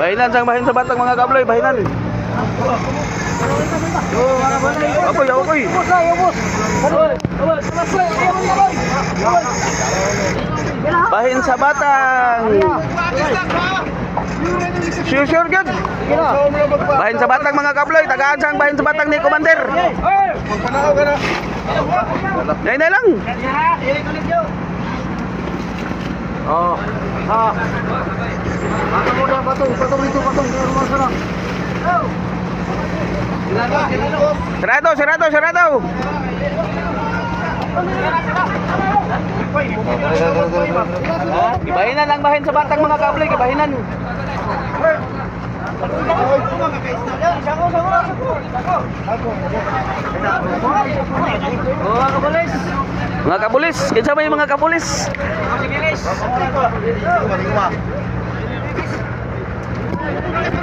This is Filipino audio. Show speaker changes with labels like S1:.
S1: Bahinan sang bahin sa batang mga kabloy, bahinan. Apoy, apoy. Bahin sa batang. Sure good. Bahin sa batang mga kabloy, tagaan sang bahin sa batang ni Commander. Nay na lang.
S2: Oh, ha. Patong dito.
S1: Serado. Gibahinan ang bahin sa batang mga kabloy, gibahinan. Mga kapulis, kinsa may mga kapulis?